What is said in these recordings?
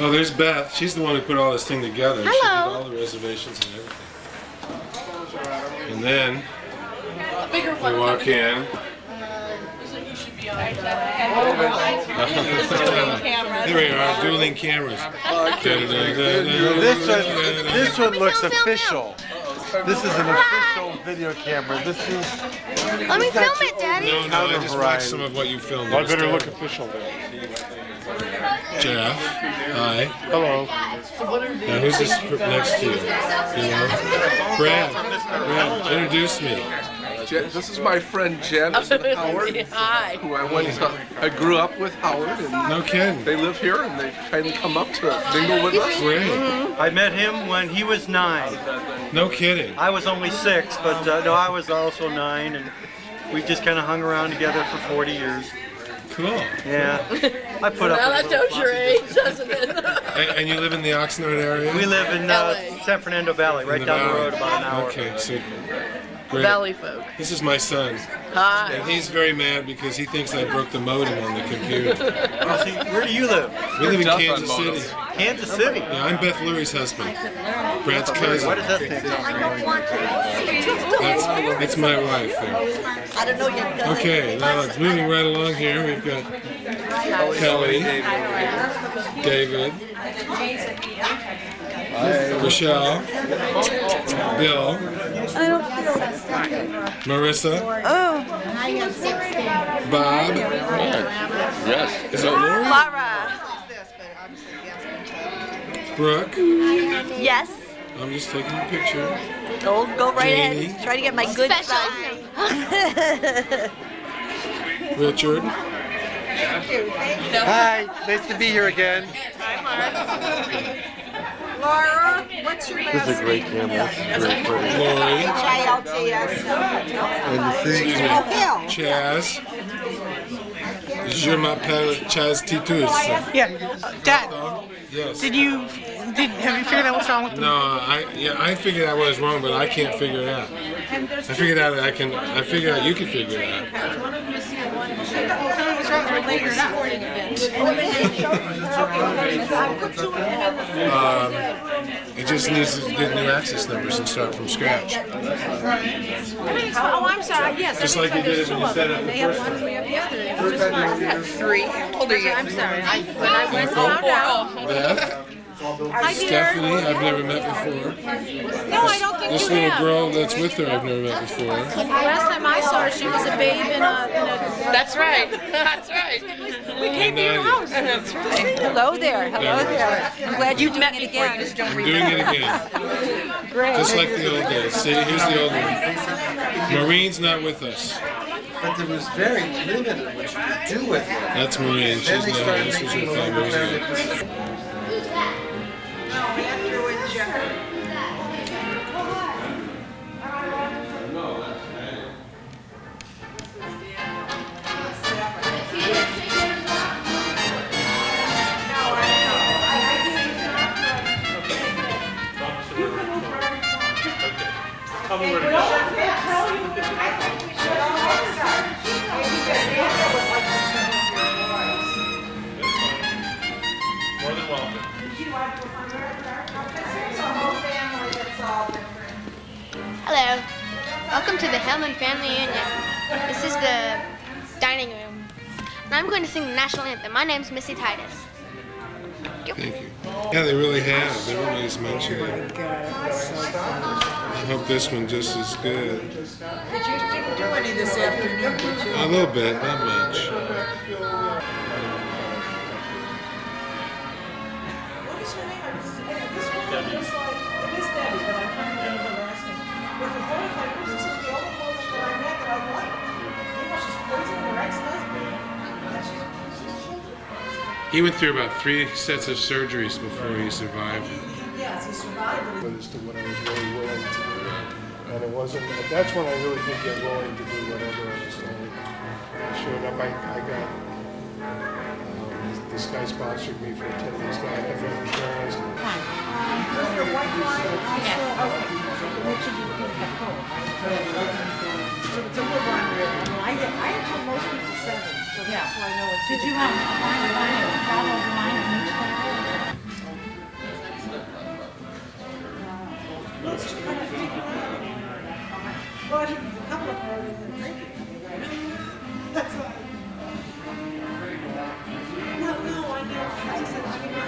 Oh, there's Beth. She's the one who put all this thing together. Hello. She did all the reservations and everything. And then we walk in. Here we are, dueling cameras. This one looks official. This is an official video camera. This is. Let me film it, Daddy. No, I just watched some of what you filmed. Well, I better look official then. Jeff, hi. Hello. Now who's this next to you? You know? Brad, introduce me. This is my friend Jen Howard, Hi. who I grew up with Howard, and No kidding. they live here, and they kind of come up to mingle with us. Great. I met him when he was 9. No kidding. I was only 6, but no, I was also 9, and we just kind of hung around together for 40 years. Cool. Yeah, I put up. Well, that with shows it. your age, doesn't it? And you live in the Oxnard area? We live in LA. San Fernando Valley, right In down the valley. road, about an hour. Okay, so great. Valley folk. This is my son. Hi. And he's very mad because he thinks I broke the modem on the computer. Oh, see, where do you live? We live in Tough Kansas on City. modems. Kansas City. Yeah, I'm Beth Lurie's husband. Brad's cousin. What does that stand for? That's my wife there. I don't know yet. Okay, now it's moving right along here. We've got Kelly, David, Michelle, Bill, Marissa, Bob. Yes. Is that Lori? Laura. Brooke. Yes. I'm just taking a picture. Go right Jamie. ahead. Try to get my good side. Richard. Hi, nice to be here again. Laura, what's your This is a great camera. Very pretty. Lori. H-I-L-T-S? And the thing, Oh, Hill. Chaz. Je m'appelle Chaz Titus. Yeah, Dad. Yes. Have you figured out what's wrong with the? No, I figured out what was wrong, but I can't figure it out. I figured out I figured out you can figure it out. It just needs to get new access numbers and start from scratch. Oh, I'm sorry, yes. Just like you did when you set up the first one. We have the other. 3. How old are you? I'm sorry. When I went found out. Beth, Hi, dear. Stephanie, I've never met before. No, I don't think This you little have. girl that's with her, I've never met before. Last time I saw her, she was a babe in a That's right. That's right. we came to your house. That's right. Hello there. Hello there. I'm glad you've met me again. I'm doing it again. Just like the old days. See, here's the old one. Maureen's not with us. but there was very limited what you could do with it. That's Maureen. She's Then they not. started This was making her a little family. bit. After with Jeff. Hello. Welcome to the Hellman Family Union. This is the dining room. And I'm going to sing the national anthem. My name's Missy Titus. Thank you. Yeah, they really have. Everybody's mentioned it. I hope this one just as good. Did you do any this afternoon, did you? A little bit, not much. What is her name? This one looks like, it is Debbie, but I'm trying to remember her last name. With the horrified person, this is the only woman that I met that I like. You know, she's poisoning her ex-husband. And she's He went through about 3 sets of surgeries before he survived. yes, he survived. But as to what I was really willing to do. And it wasn't, that's when I really did get willing to do whatever I was doing. I showed up, I got, this guy sponsored me for attending this guy, I have insurance. Was there white wine also? Okay. What should you do? So it's a little under it. I actually, most people 7, so that's why I know it's. Did you have wine and bottle of wine in each bottle? than drinking. That's why. No, I know. I just said, I mean, my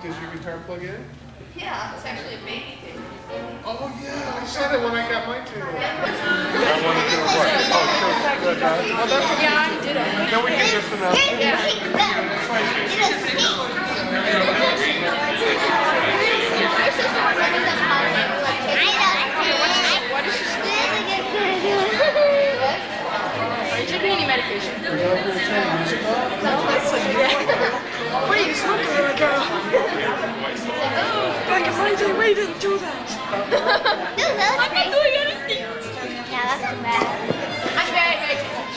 Does your guitar plug in? Yeah, it's actually a baby thing. Oh, yeah, I said it when I got my tune. Yeah, I did it. No, we can just announce Are you taking any medication? What are you smoking, little girl? Back in my day, we didn't do that. I'm not doing anything. Yeah, that's too bad. I'm very, very ticklish.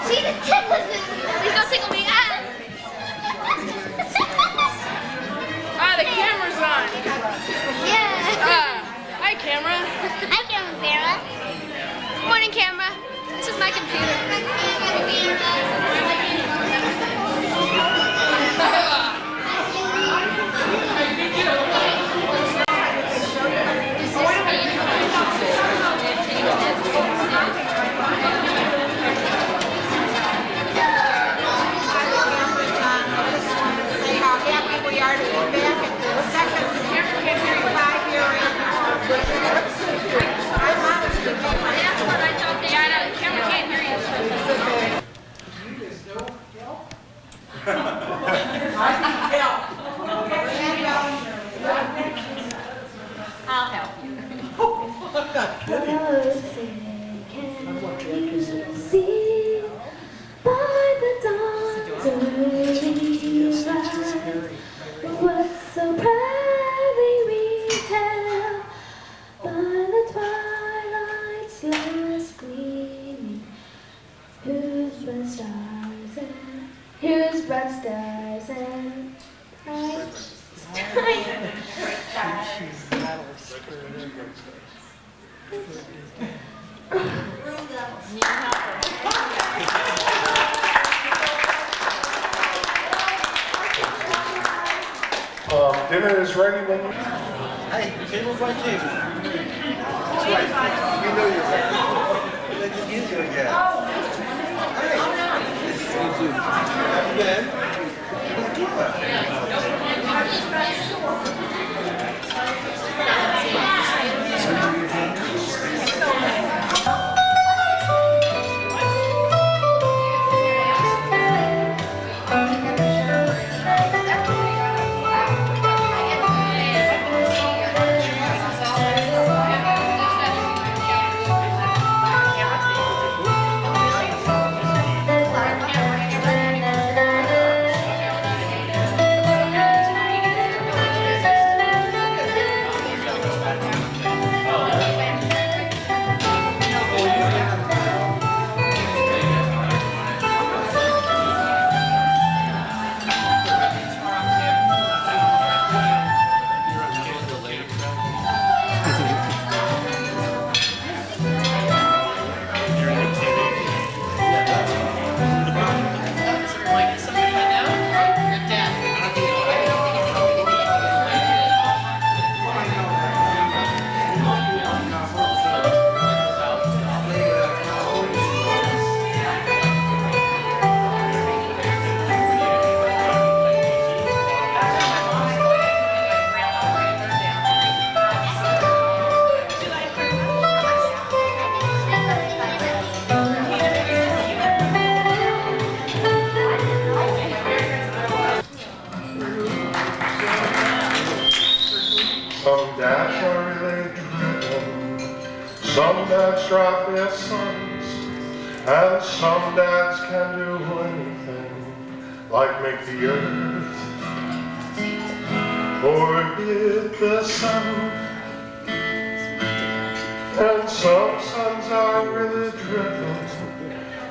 See, the ticklish. Please don't tickle me. The camera's on. Yeah. Hi, camera. Hi, camera. Morning, camera. This is my computer. What's so proudly we tell by the twilight's last gleaming, whose bright stars and bright Dinner is ready when you... Hey, table by table. That's right. You know you're ready. Let's use your gas. Some dash are their driven, some that drop their sons, And some dads can do anything, like make the earth or hit the sun. And some sons are really driven,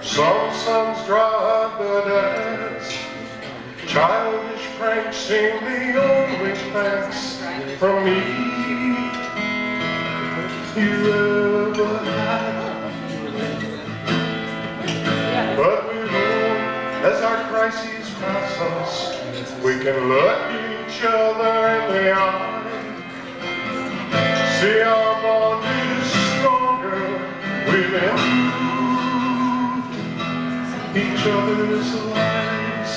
some sons drive their dads. Childish pranks seem the only thanks from me you ever had. But we learn as our crises pass us, we can look each other in the eye. See our bond is stronger, we've improved each other's lives.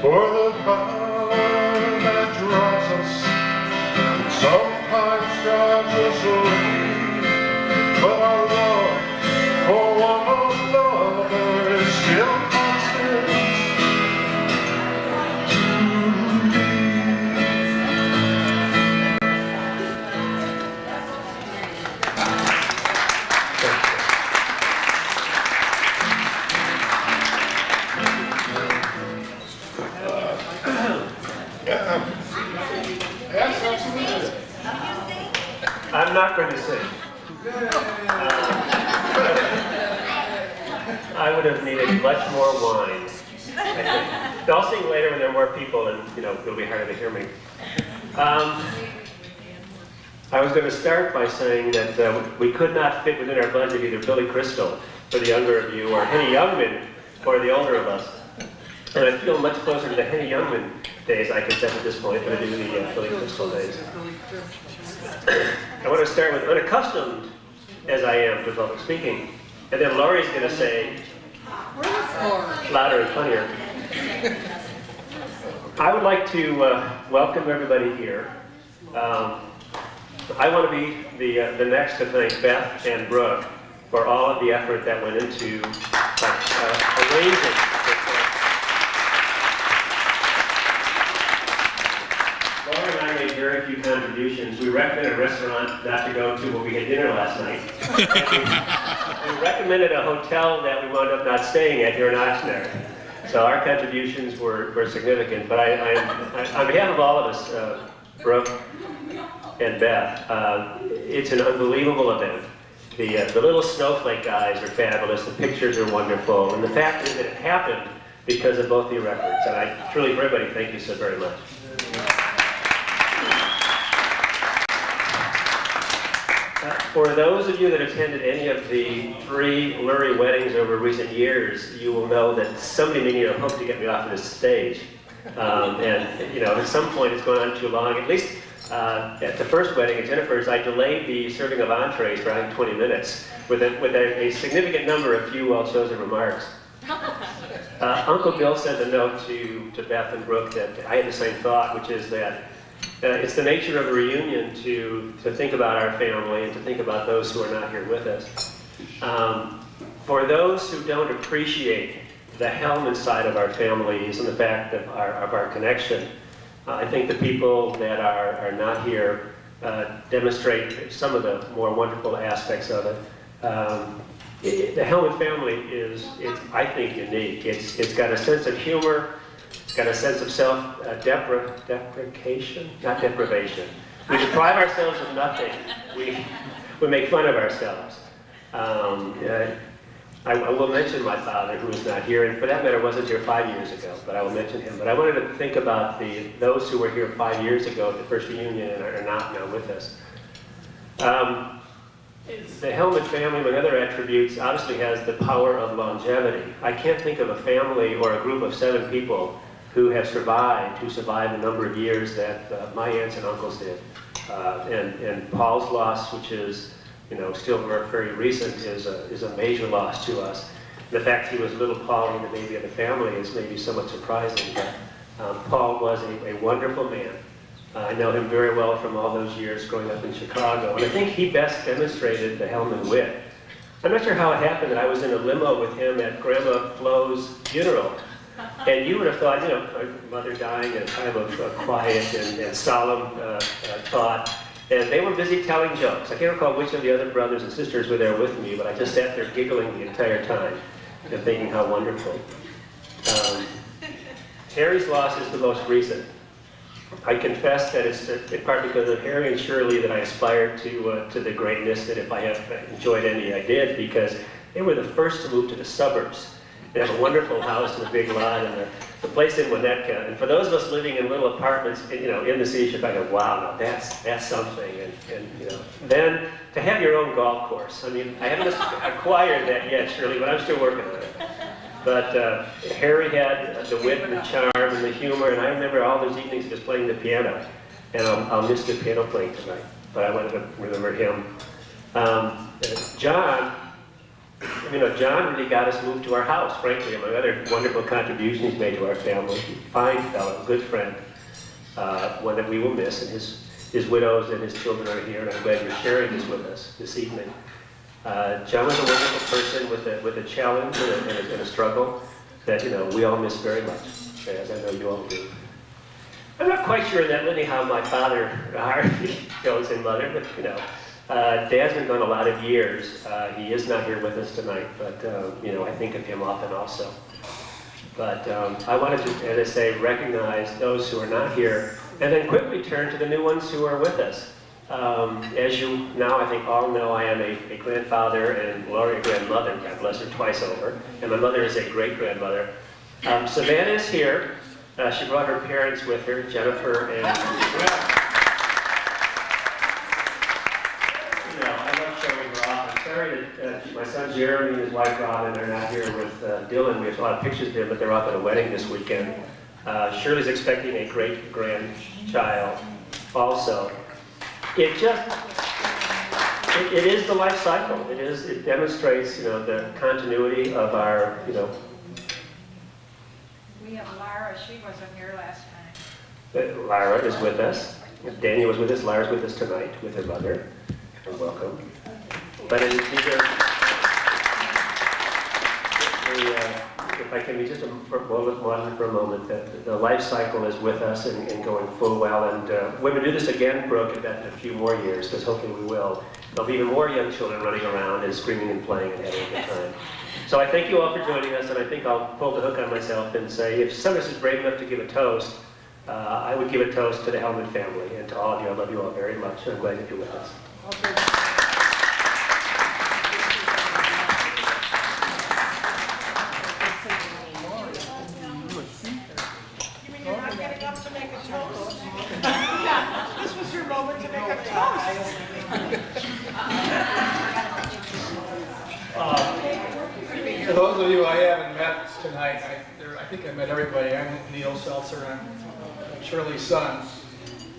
For the power that draws us sometimes drives us away, but our love for one another is still constant to me. Yes, absolutely. I'm not going to sing. I would have needed much more wine, I think. I'll sing later when there are more people and, it'll be harder to hear me. I was going to start by saying that we could not fit within our budget either Billy Crystal for the younger of you or Henny Youngman for the older of us. And I feel much closer to the Henny Youngman days, I confess at this point, than I do the Billy Crystal days. I want to start with unaccustomed as I am to public speaking. And then Laurie's going to say, louder and funnier. I would like to welcome everybody here. I want to be the next to thank Beth and Brooke for all of the effort that went into arranging. Laura and I made very few contributions. We recommended a restaurant not to go to when we had dinner last night. We recommended a hotel that we wound up not staying at here in Oxnard. So our contributions were significant. But on behalf of all of us, Brooke and Beth, it's an unbelievable event. The little snowflake guys are fabulous. The pictures are wonderful. And the fact is that it happened because of both of your efforts. And I truly, for everybody, thank you so very much. For those of you that attended any of the 3 Lurie weddings over recent years, you will know that somebody may need a hook to get me off of this stage. At some point it's gone on too long. At least at the first wedding at Jennifer's, I delayed the serving of entrees for I think 20 minutes with a significant number of few well-chosen remarks. Uncle Bill sent a note to Beth and Brooke that I had the same thought, which is that it's the nature of a reunion to think about our family and to think about those who are not here with us. For those who don't appreciate the Hellman side of our families and the fact of our connection, I think the people that are not here demonstrate some of the more wonderful aspects of it. The Hellman family is, I think, unique. It's got a sense of humor. It's got a sense of self-deprecation, not deprivation. We deprive ourselves of nothing. We make fun of ourselves. I will mention my father, who is not here, and for that matter wasn't here 5 years ago, but I will mention him. But I wanted to think about those who were here 5 years ago at the first reunion and are not now with us. The Hellman family, among other attributes, obviously has the power of longevity. I can't think of a family or a group of 7 people who survived the number of years that my aunts and uncles did. And Paul's loss, which is still very recent, is a major loss to us. The fact he was little Paul and the baby of the family is maybe somewhat surprising, but Paul was a wonderful man. I know him very well from all those years growing up in Chicago, and I think he best demonstrated the Hellman wit. I'm not sure how it happened that I was in a limo with him at Grandma Flo's funeral, and you would have thought, my mother dying at a time of quiet and solemn thought, And they were busy telling jokes. I can't recall which of the other brothers and sisters were there with me, but I just sat there giggling the entire time and thinking how wonderful. Harry's loss is the most recent. I confess that it's in part because of Harry and Shirley that I aspired to the greatness that if I have enjoyed any, I did, because they were the first to move to the suburbs. They have a wonderful house and a big lot, and the place in Winnetka. And for those of us living in little apartments, in the city of Chicago, wow, now that's something. And then to have your own golf course. I mean, I haven't acquired that yet, Shirley, but I'm still working on it. But Harry had the wit and the charm and the humor, and I remember all those evenings just playing the piano. And I'll miss the piano playing tonight, but I want to remember him. John really got us moved to our house, frankly, among other wonderful contributions he's made to our family. Fine fellow, good friend, one that we will miss, and his widows and his children are here, and I'm glad you're sharing this with us this evening. John was a wonderful person with a challenge and a struggle that we all miss very much, as I know you all do. I'm not quite sure that lineage how my father goes and mother, but Dad's been gone a lot of years. He is not here with us tonight, but I think of him often also. But I wanted to, as I say, recognize those who are not here, and then quickly turn to the new ones who are with us. As you now, I think all know, I am a grandfather and Laura a grandmother, God bless her, twice over, and my mother is a great-grandmother. Savannah is here. She brought her parents with her, Jennifer and sorry that my son Jeremy and his wife Robin are not here with Dylan. We have a lot of pictures of them, but they're off at a wedding this weekend. Shirley's expecting a great-grandchild also. It is the life cycle. It demonstrates, the continuity of our, We have Lara, she wasn't here last time. Lara is with us. Daniel was with us. Lara's with us tonight with her mother. And welcome. But these are, if I can be just a moment for a moment, that the life cycle is with us and going full well. And when we do this again, Brooke, in a few more years, because hopefully we will, there'll be even more young children running around and screaming and playing and having a good time. So I thank you all for joining us, and I think I'll pull the hook on myself and say, if some of us is brave enough to give a toast, I would give a toast to the Hellman family and to all of you. I love you all very much. I'm glad that you're with us. You mean you're not getting up to make a toast? This was your moment to make a toast. For those of you I haven't met tonight, I think I met everybody. I'm Neil Seltzer. I'm Shirley's son.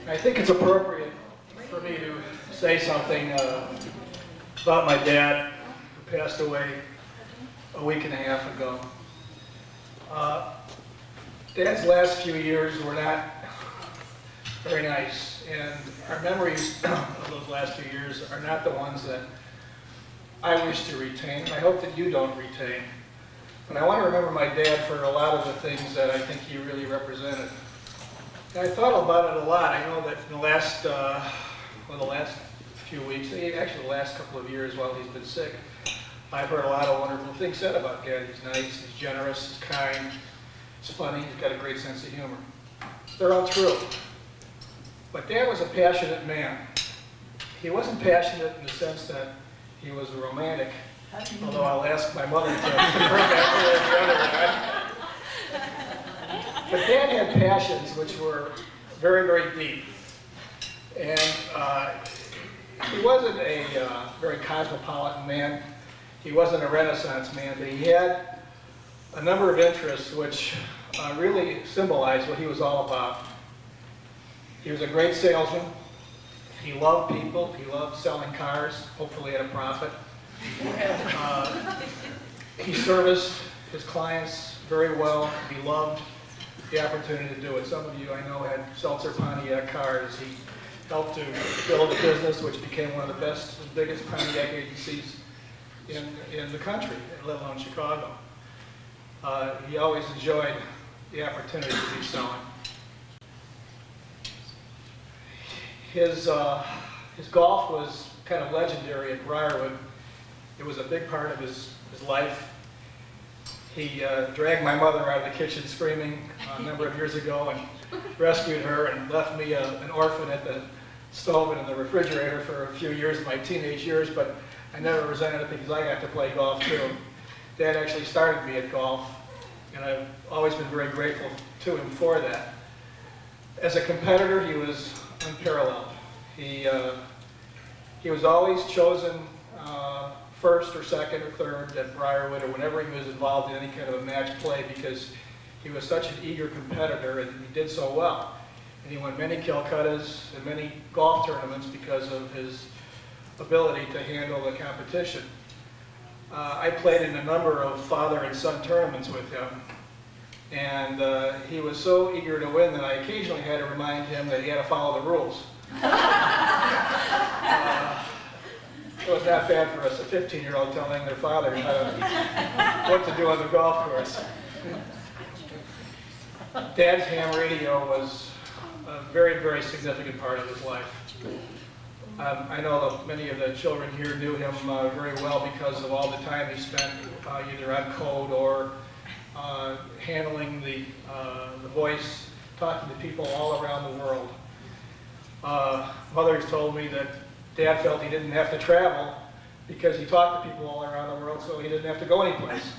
I think it's appropriate for me to say something about my dad, who passed away a week and a half ago. Dad's last few years were not very nice, and our memories of those last few years are not the ones that I wish to retain, and I hope that you don't retain. But I want to remember my dad for a lot of the things that I think he really represented. And I thought about it a lot. I know that in the last few weeks, actually the last couple of years while he's been sick, I've heard a lot of wonderful things said about Dad. He's nice, he's generous, he's kind, he's funny, he's got a great sense of humor. They're all true. But Dad was a passionate man. He wasn't passionate in the sense that he was a romantic, although I'll ask my mother to confirm that one or the other. But Dad had passions which were very, very deep. And he wasn't a very cosmopolitan man. He wasn't a Renaissance man, but he had a number of interests which really symbolized what he was all about. He was a great salesman. He loved people. He loved selling cars, hopefully at a profit. He serviced his clients very well. He loved the opportunity to do it. Some of you I know had Seltzer Pontiac cars. He helped to build a business which became one of the best, the biggest Pontiac agencies in the country, let alone Chicago. He always enjoyed the opportunity to be selling. His His golf was kind of legendary at Briarwood. It was a big part of his life. He dragged my mother out of the kitchen screaming a number of years ago and rescued her and left me an orphan at the stove and in the refrigerator for a few years of my teenage years, but I never resented it because I got to play golf too. Dad actually started me at golf, and I've always been very grateful to him for that. As a competitor, he was unparalleled. He was always chosen first or second or third at Briarwood or whenever he was involved in any kind of a match play because he was such an eager competitor and he did so well. And he won many Calcuttas and many golf tournaments because of his ability to handle the competition. I played in a number of father and son tournaments with him, and he was so eager to win that I occasionally had to remind him that he had to follow the rules. It was not bad for us, a 15-year-old telling their father what to do on the golf course. Dad's ham radio was a very, very significant part of his life. I know that many of the children here knew him very well because of all the time he spent either on code or handling the voice, talking to people all around the world. Mother has told me that Dad felt he didn't have to travel because he talked to people all around the world, so he didn't have to go anyplace.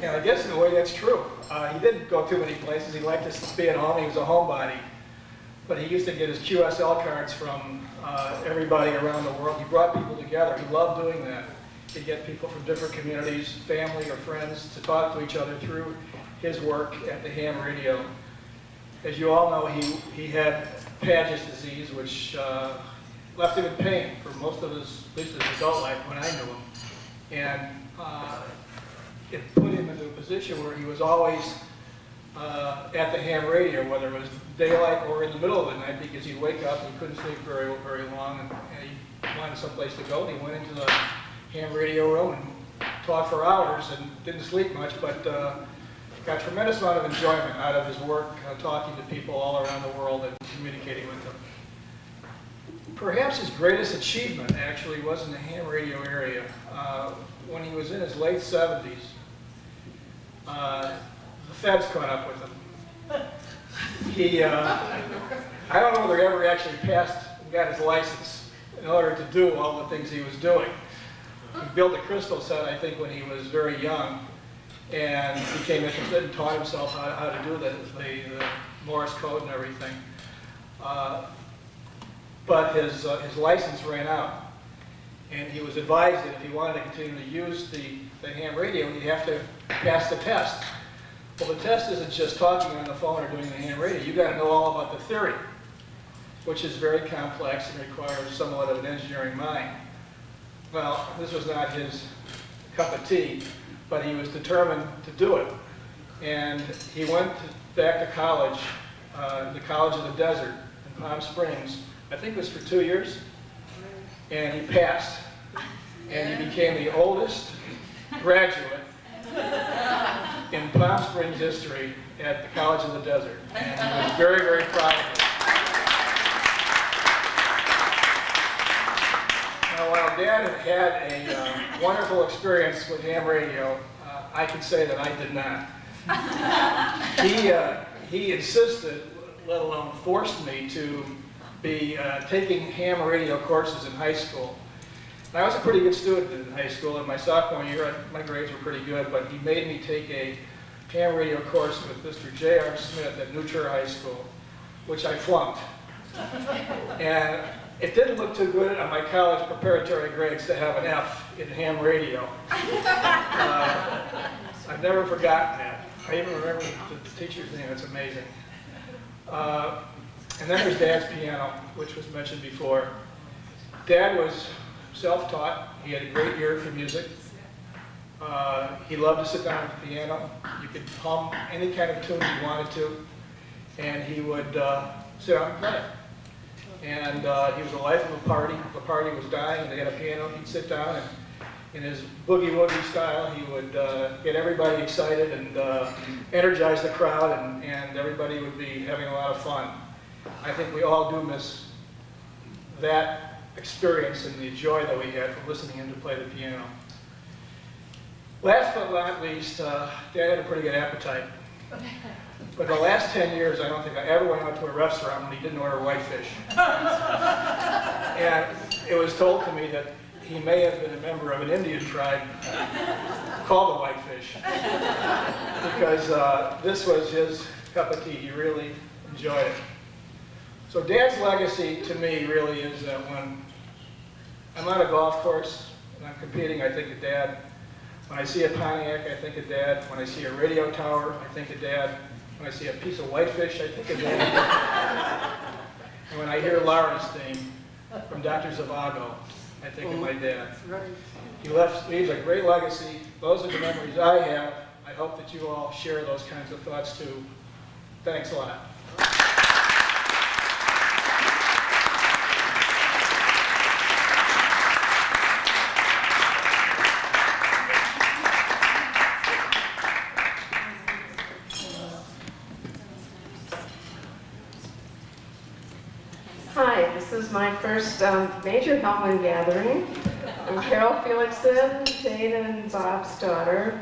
And I guess in a way that's true. He didn't go too many places. He liked to be at home. He was a homebody. But he used to get his QSL cards from everybody around the world. He brought people together. He loved doing that. He'd get people from different communities, family or friends, to talk to each other through his work at the ham radio. As you all know, he had Paget's disease, which left him in pain for most of his, at least his adult life when I knew him. And it put him into a position where he was always at the ham radio, whether it was daylight or in the middle of the night, because he'd wake up and he couldn't sleep very, very long, and he wanted someplace to go. And he went into the ham radio room and talked for hours and didn't sleep much, but got a tremendous amount of enjoyment out of his work, talking to people all around the world and communicating with them. Perhaps his greatest achievement actually was in the ham radio area. When he was in his late 70s, the feds caught up with him. I don't know whether he ever actually passed and got his license in order to do all the things he was doing. He built a crystal set, I think, when he was very young, and became interested and taught himself how to do the Morse code and everything. But his license ran out, and he was advised that if he wanted to continue to use the ham radio, he'd have to pass the test. Well, the test isn't just talking on the phone or doing the ham radio. You've got to know all about the theory, which is very complex and requires somewhat of an engineering mind. Well, this was not his cup of tea, but he was determined to do it. And he went back to college, the College of the Desert in Palm Springs. I think it was for 2 years, and he passed. And he became the oldest graduate in Palm Springs history at the College of the Desert. And he was very, very proud of it. Now, while Dad had a wonderful experience with ham radio, I can say that I did not. He insisted, let alone forced me to be taking ham radio courses in high school. And I was a pretty good student in high school. In my sophomore year, my grades were pretty good, but he made me take a ham radio course with Mr. J.R. Smith at New Trier High School, which I flunked. And it didn't look too good on my college preparatory grades to have an F in ham radio. I've never forgotten that. I even remember the teacher's name. It's amazing. And then there's Dad's piano, which was mentioned before. Dad was self-taught. He had a great ear for music. He loved to sit down at the piano. You could hum any kind of tune you wanted to, and he would sit down and play it. And he was the life of a party. If the party was dying and they had a piano, he'd sit down and in his boogie-woogie style, he would get everybody excited and energize the crowd, and everybody would be having a lot of fun. I think we all do miss that experience and the joy that we had from listening to him to play the piano. Last but not least, Dad had a pretty good appetite. But the last 10 years, I don't think I ever went out to a restaurant when he didn't order whitefish. And it was told to me that he may have been a member of an Indian tribe called the Whitefish. Because this was his cup of tea. He really enjoyed it. So Dad's legacy to me really is that when I'm on a golf course and I'm competing, I think of Dad. When I see a Pontiac, I think of Dad. When I see a radio tower, I think of Dad. When I see a piece of whitefish, I think of Dad. And when I hear Laura's theme from Dr. Zhivago, I think of my dad. He leaves a great legacy. Those are the memories I have. I hope that you all share those kinds of thoughts too. Thanks a lot. Hi, this is my first major Hellman gathering. I'm Carol Felixson, Jane and Bob's daughter.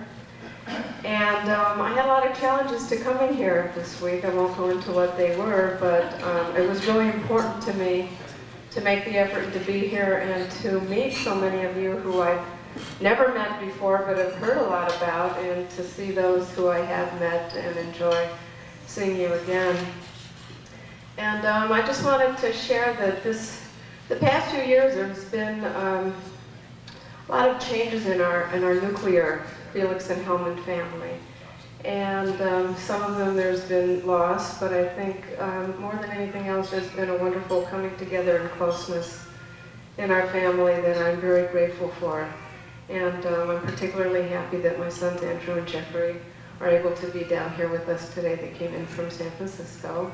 And I had a lot of challenges to come in here this week. I won't go into what they were, but it was really important to me to make the effort to be here and to meet so many of you who I've never met before but have heard a lot about, and to see those who I have met and enjoy seeing you again. And I just wanted to share that the past few years there's been a lot of changes in our nuclear Felix and Hellman family. And some of them there's been loss, but I think more than anything else there's been a wonderful coming together and closeness in our family that I'm very grateful for. And I'm particularly happy that my sons Andrew and Jeffrey are able to be down here with us today. They came in from San Francisco.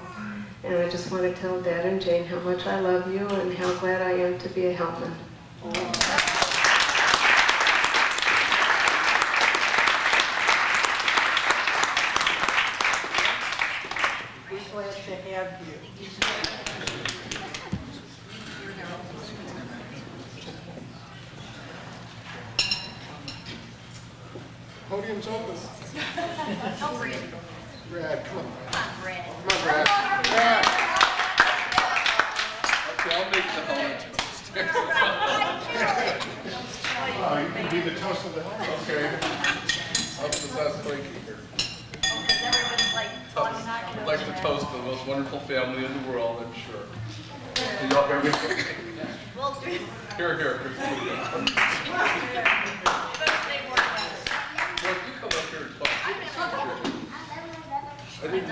And I just want to tell Dad and Jane how much I love you and how glad I am to be a Hellman. We're glad to have you. Podium's open. Don't breathe. Brad, come on. Come on, Brad. Come on, Brad. Okay, I'll make the Hellman Oh, you can be the toast of the house. Okay. I'll possess Quakey here. I'd like to toast the most wonderful family in the world, I'm sure. Do y'all hear me? Here, here. Well, you come up here and talk. I didn't.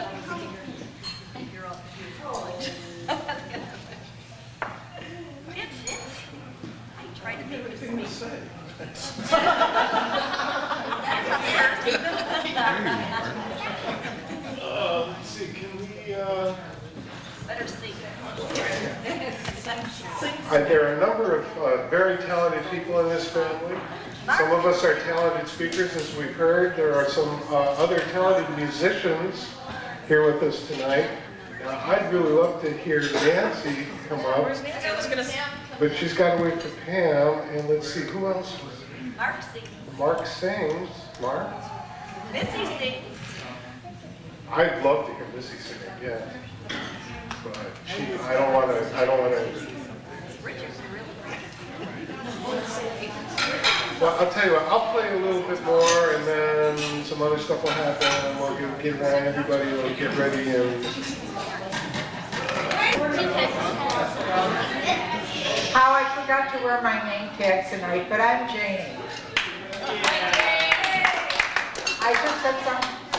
I tried to make this me. Let's see, can we, Better see. There are a number of very talented people in this family. Some of us are talented speakers, as we've heard. There are some other talented musicians here with us tonight. I'd really love to hear Nancy come up, but she's got to wait for Pam. And let's see, who else was it? Mark sings. Mark sings. Mark? Missy sings. I'd love to hear Missy sing again, but I don't want to. Well, I'll tell you what, I'll play a little bit more, and then some other stuff will happen, and we'll get around, everybody will get ready, and... How I forgot to wear my name tag tonight, but I'm Janie. I just said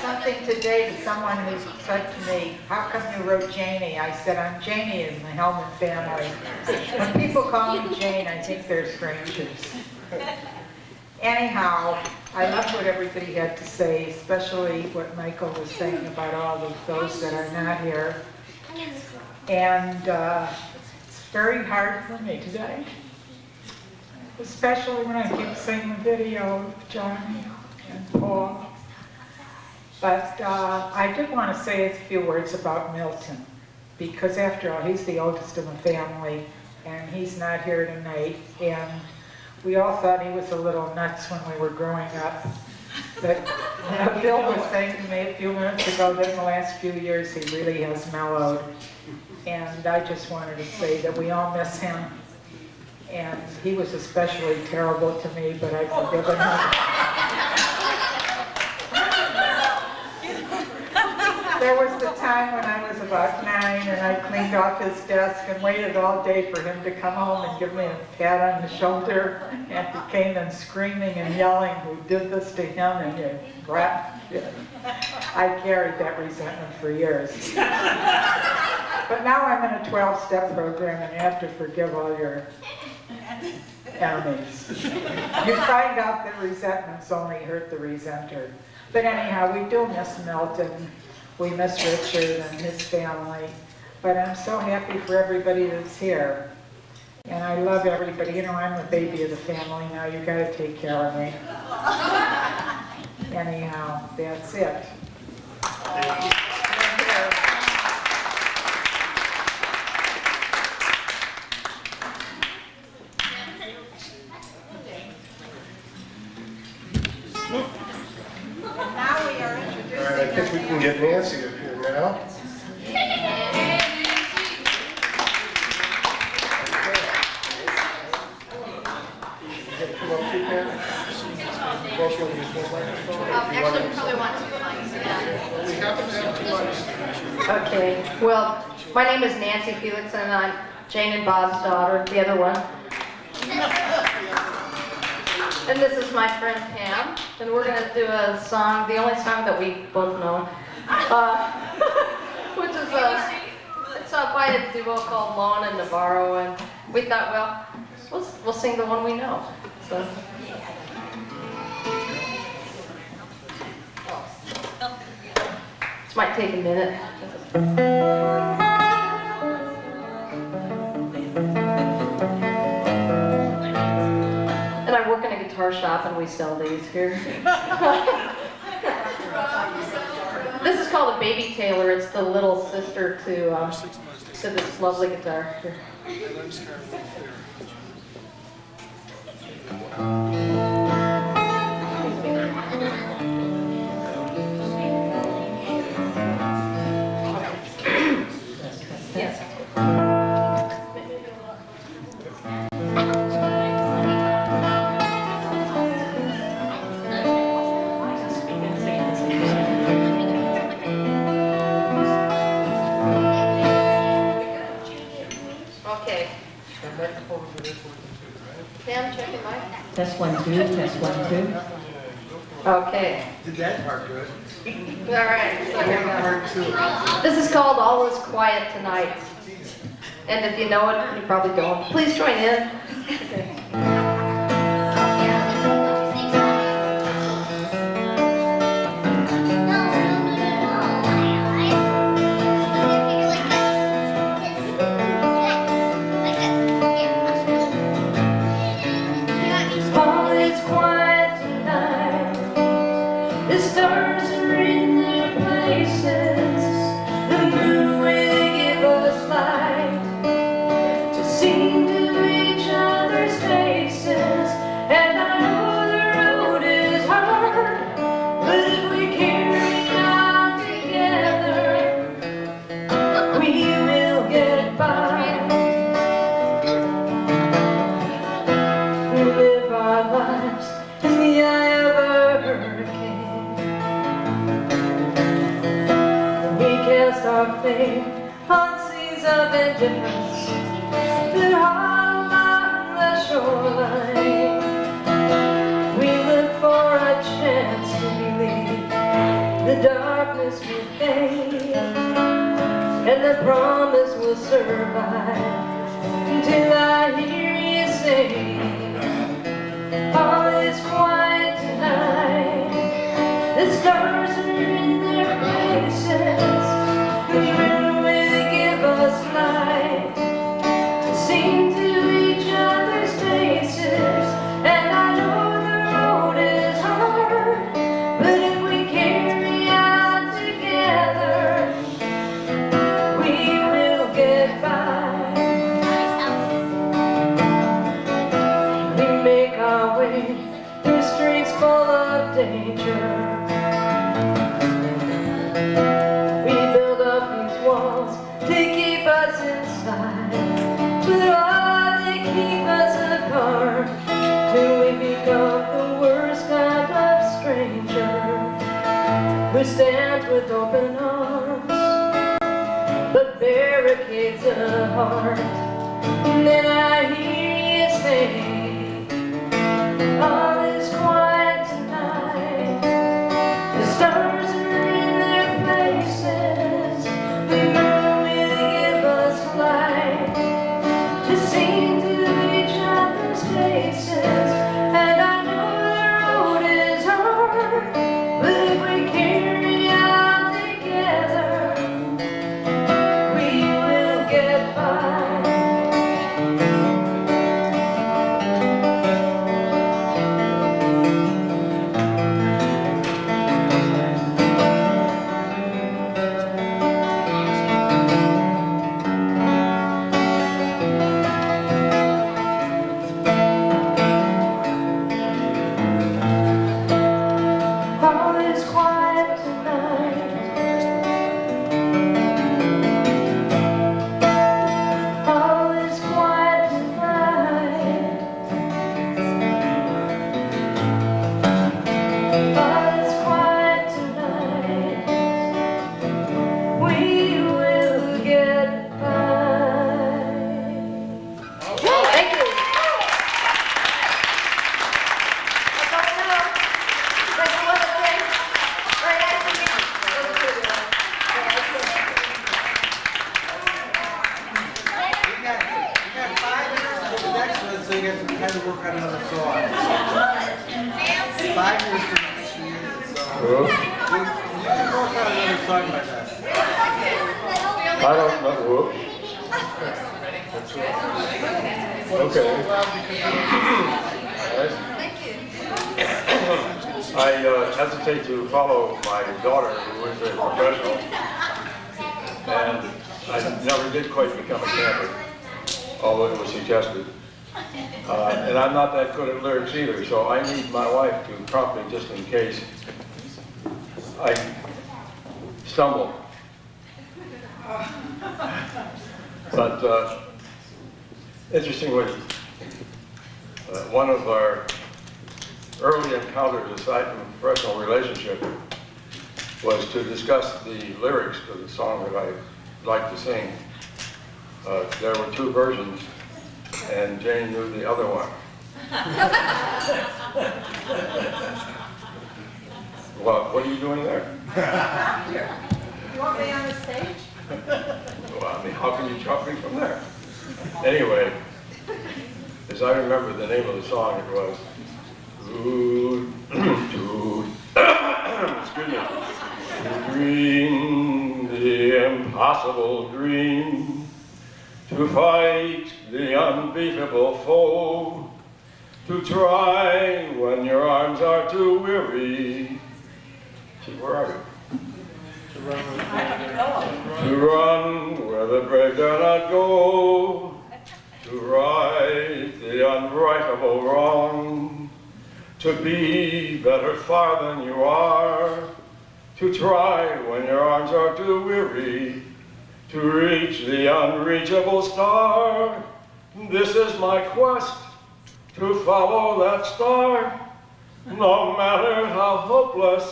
something today to someone who said to me, how come you wrote Janie? I said, I'm Janie in the Hellman family. When people call me Jane, I think they're strangers. Anyhow, I loved what everybody had to say, especially what Michael was saying about all of those that are not here. And it's very hard for me today, especially when I keep seeing the video of Johnny and Paul. But I did want to say a few words about Milton, because after all, he's the oldest in the family. and he's not here tonight. And we all thought he was a little nuts when we were growing up. But Bill was saying to me a few minutes ago that in the last few years he really has mellowed. And I just wanted to say that we all miss him. And he was especially terrible to me, but I've forgiven him. There was the time when I was about 9 and I cleaned off his desk and waited all day for him to come home and give me a pat on the shoulder. And he came in screaming and yelling, "Who did this to him?" And you brat. I carried that resentment for years. But now I'm in a 12-step program and you have to forgive all your enemies. You find out that resentments only hurt the resenter. But anyhow, we do miss Milton. We miss Richard and his family. But I'm so happy for everybody that's here. And I love everybody. You know, I'm the baby of the family now. You got to take care of me. Anyhow, that's it. All right, I think we can get Nancy up here now. Actually, we probably want 2 mics, yeah. We happen to have 2 mics. Okay, well, my name is Nancy Felix and I'm Jane and Bob's daughter, the other one. And this is my friend Pam, and we're going to do a song, the only song that we both know, which is it's by a duo called Lon and Navarro, and we thought, well, we'll sing the one we know. So. This might take a minute. And I work in a guitar shop and we sell these here. This is called a Baby Taylor. It's the little sister to this lovely guitar here. Okay. Sam, checking mic. Test 1, 2, test 1, 2. Okay. Did that part good. All right. So here we go. This is called All Is Quiet Tonight. And if you know it, you probably don't. Please join in. Okay. All is quiet tonight. The stars are in their places. The moon will give us light to see to each other's faces. And I know the road is hard, but if we carry on together, we will get by. We live our lives in the eye of a hurricane. We cast our fate on seas of indifference that hollow on the shoreline. We look for a chance to believe the darkness will fade and the promise will survive until I hear you say, all is quiet tonight. The stars are in their places. The moon will give us light to sing to each other's faces. And I know the road is hard, but if we carry on together, we will get by. stranger. We build up these walls to keep us inside, but all they keep us apart till we become the worst kind of stranger who stands with open arms but barricades a heart. And then I hear you say, all is quiet tonight. The stars are in their places. The moon will give us light to see through each other's faces. And I know the road is hard, but if we carry on together, we will get by. All is quiet tonight. All is quiet tonight. All is quiet tonight. We will get by. Thank you. So you have to kind of work on another song. 5 years from next year, so you can work on another song like that. I don't know. Okay. I hesitate to follow my daughter, who is a professional, and I never did quite become a camper, although it was suggested. And I'm not that good at lyrics either, so I need my wife to prompt me just in case I stumble. But interestingly, one of our early encounters, aside from a professional relationship, was to discuss the lyrics to the song that I like to sing. There were 2 versions, and Jane knew the other one. What are you doing there? You want me on the stage? Well, I mean, how can you drop me from there? Anyway, as I remember the name of the song, it was excuse me, to dream the impossible dream, to fight the unbeatable foe, to try when your arms are too weary. See, where are you? To run where the brave dare not go, to right the unrightable wrong, to be better far than you are, to try when your arms are too weary, to reach the unreachable star. This is my quest, to follow that star, no matter how hopeless,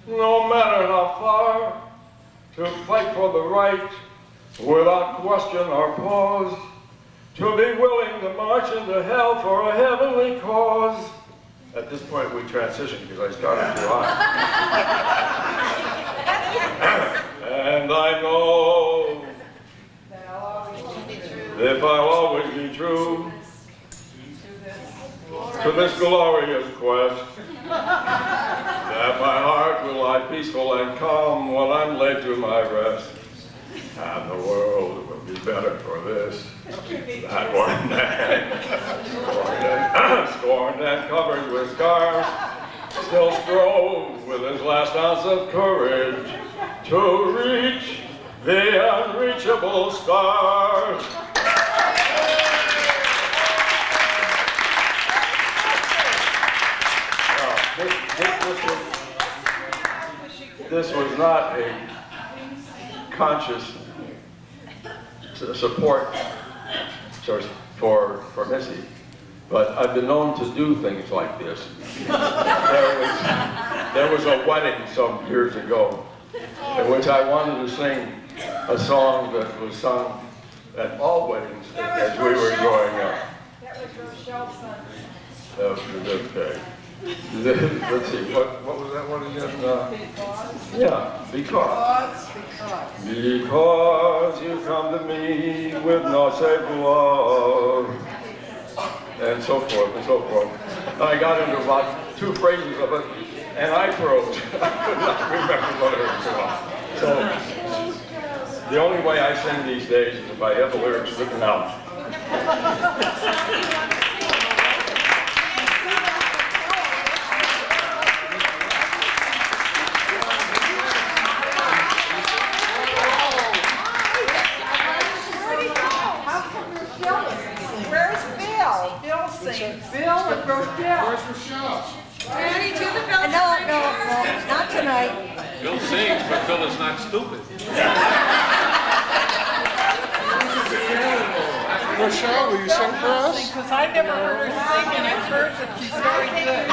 no matter how far, to fight for the right without question or pause, to be willing to march into hell for a heavenly cause. At this point we transitioned because I started too high. And I know if I'll always be true to this glorious quest, that my heart will lie peaceful and calm when I'm laid to my rest. And the world will be better for this. That one man, scorned and covered with scars, still strove with his last ounce of courage to reach the unreachable stars. This this was not a conscious support source for Missy, but I've been known to do things like this. There was a wedding some years ago in which I wanted to sing a song that was sung at all weddings as we were growing up. That was Rochelle's son. Okay. Let's see, what was that one again? Yeah, because you come to me with no savoir, and so forth and so forth. I got into about 2 phrases of it, and I froze. I could not remember what it was. So the only way I sing these days is if I have the lyrics written out. Where's Bill? Bill sings. Bill and Rochelle. Where's Rochelle? Ready to the Bill? No, not tonight. Bill sings, but Bill is not stupid. Rochelle, will you sing for us? Because I never heard her sing, and I've heard that she's very good.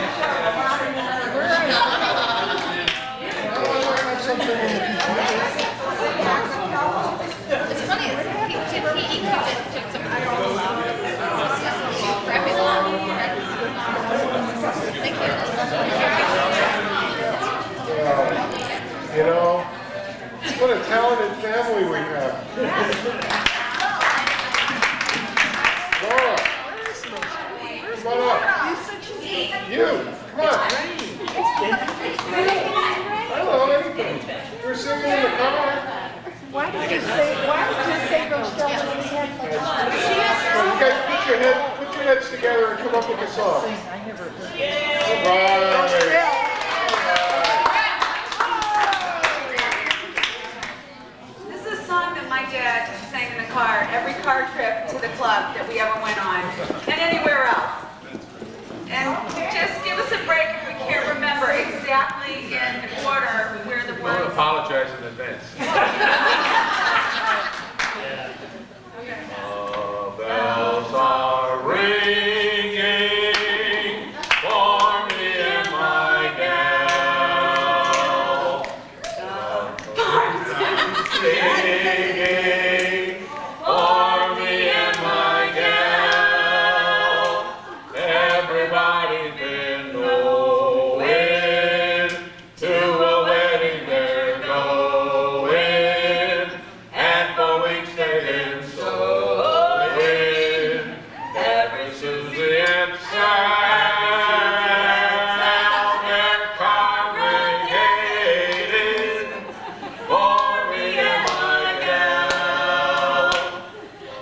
It's funny, he took some You know, what a talented family we have. Laura, come on up. You, come on. I don't know anything. We're singing in the car. Why did you say Rochelle? You guys put your heads together and come up with a song. Right. This is a song that my dad sang in the car every car trip to the club that we ever went on, and anywhere else. And just give us a break if we can't remember exactly in order where the Don't words. apologize in advance. Bells are ringing for me and my gal. Singing for me and my gal. Everybody's been going to a wedding they're going, and for weeks they've been sewing. Every Susie and Sal, they're congregated for me and my gal.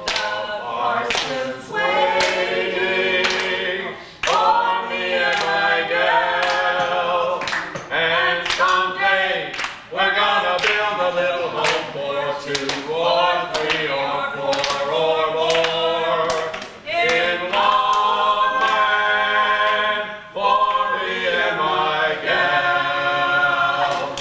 The parson's waiting for me and my gal, and someday we're gonna build a little home for 2 or 3 or 4 or more in Longland for me and my gal.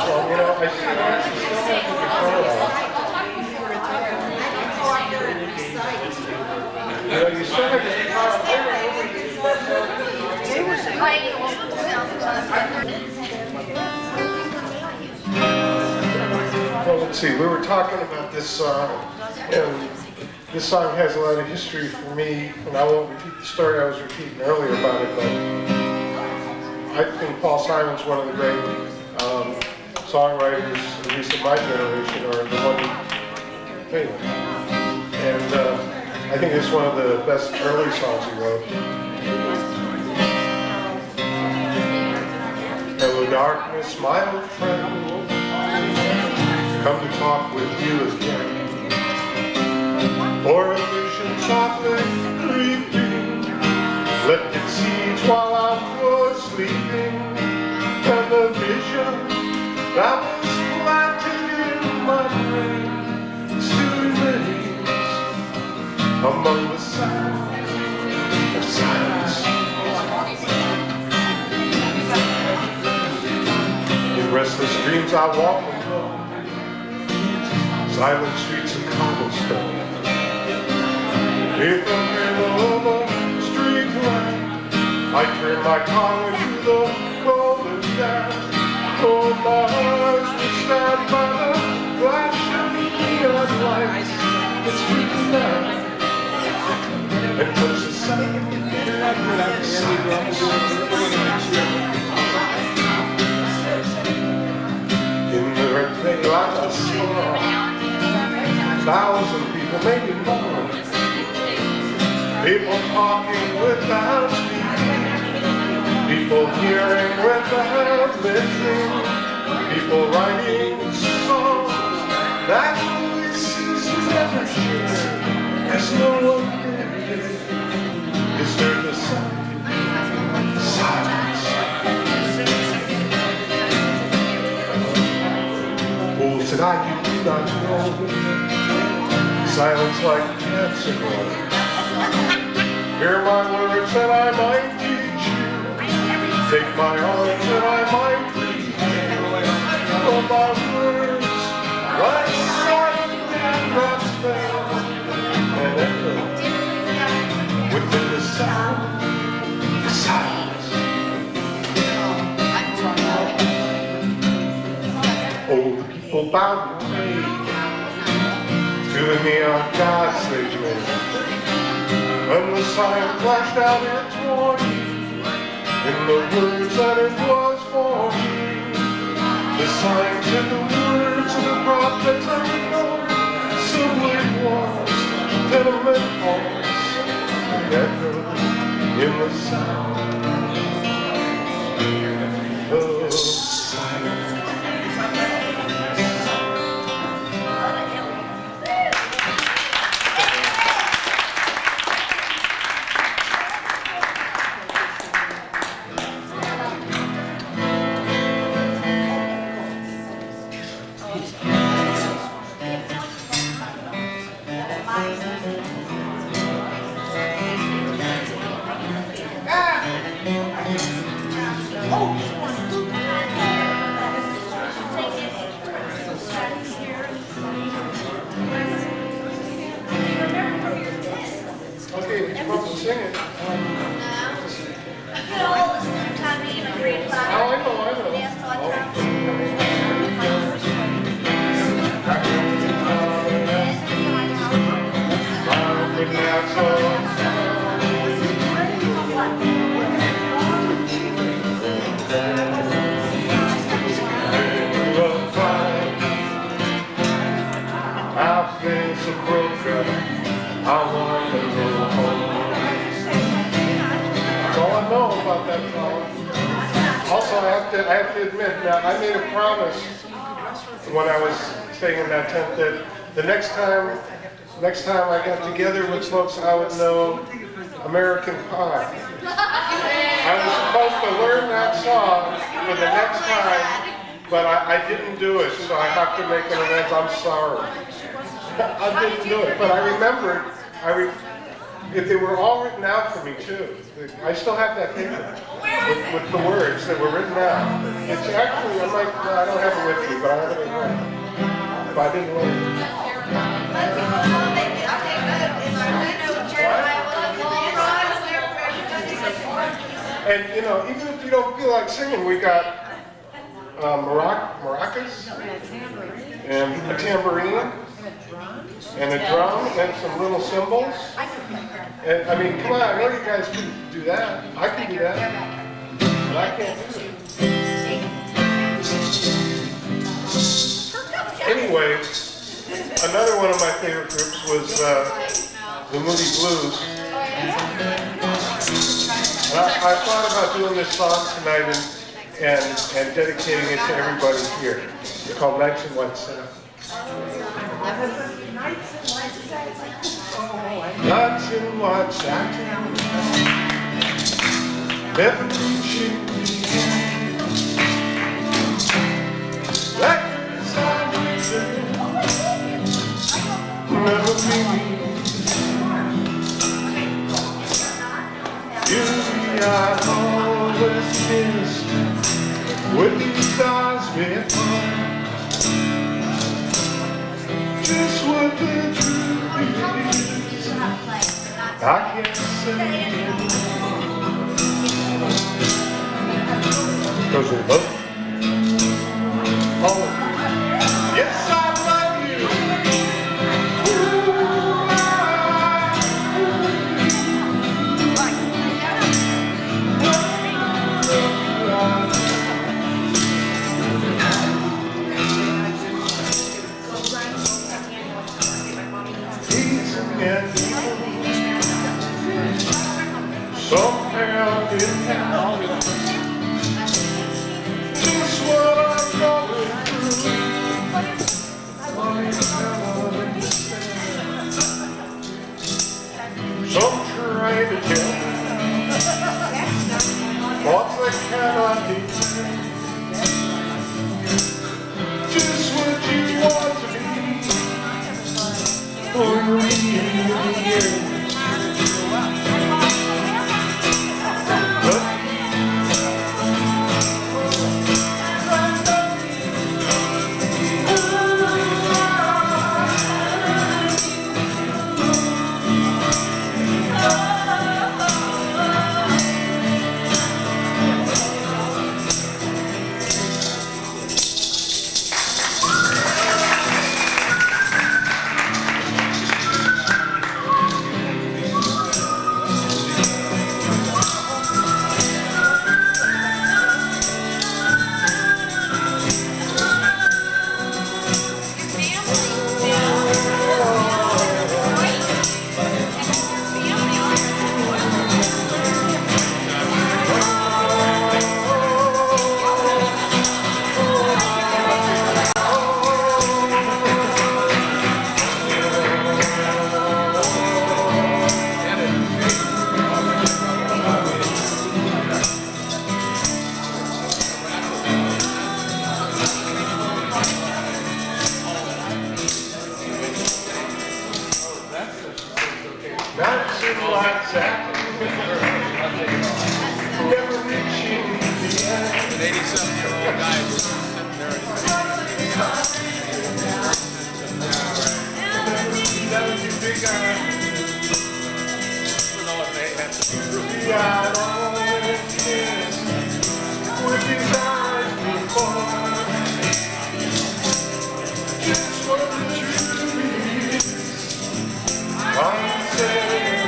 Well, you know, I still have to get the guitar out. You know, you still have the guitar out. Well, let's see, we were talking about this song, and this song has a lot of history for me, and I won't repeat the story I was repeating earlier about it, but I think Paul Simon's one of the great songwriters, at least of my generation, or the one, anyway. And I think it's one of the best early songs he wrote. Hello darkness, my old friend, come to talk with you again. Or a vision softly among the sounds of silence. In restless dreams I walk alone, silent streets of cobblestone. If the middle of a street lamp, I turn my car into the golden dash. Oh, my eyes will stand by the flash of neon lights that street lamp and touch the sound of silence. In the earthquake like a storm, 1,000 people, maybe more. People talking without speaking, people hearing without listening, people writing songs that voices never hear. As no one can hear, is there the silence? Oh, said I, you do not know. Silence like cancer growing. Hear my words that I might teach you. Take my arms that I might reach you. Oh, my words like silent raindrops fell and echo within the sound of silence. Oh, the people bowed and prayed to the neon gods they made. When the sign flashed out its warning, in the words that it was for me, the signs and the words of the prophets unknown, subway walls, tenement halls, echoed in the sound of silence. Okay, we're supposed to sing it. You know, all this time you agreed, but Oh, I know. yeah, so I I've been so broken, I want to go home. That's all I know about that song. Also, I have to admit that I made a promise when I was staying in that tent that the next time I got together with folks, I would know American Pie. I was supposed to learn that song for the next time, but I didn't do it, so I have to make an amends. I'm sorry. I didn't do it, but I remembered. They were all written out for me too. I still have that paper with the words that were written out. It's actually, I don't have it with me, but I have it at home. But I didn't learn it. And you know, even if you don't feel like singing, we got maracas and a tambourine and a drum and some little cymbals. And I mean, come on, I know you guys can do that. I can do that, but I can't do it. Anyway, another one of my favorite groups was the Moody Blues. And I thought about doing this song tonight and dedicating it to everybody here. It's called Nights in White Satin. Nights in white satin, never reaching the end. Records are written, never meaning I always kissed with these eyes before. Just what the truth is, I can't say because we love you. Oh, yes, I love you. He's again. Somehow it happened. Just what I'm going through. Some trying to tell me what they cannot do. Just what you want to be. For real. Never reaching the end. An 87-year-old guy was sitting there and That was your big eye. I don't know if they had to be true. The eye always kissed with his eyes before. Just what the truth is, I'm saying.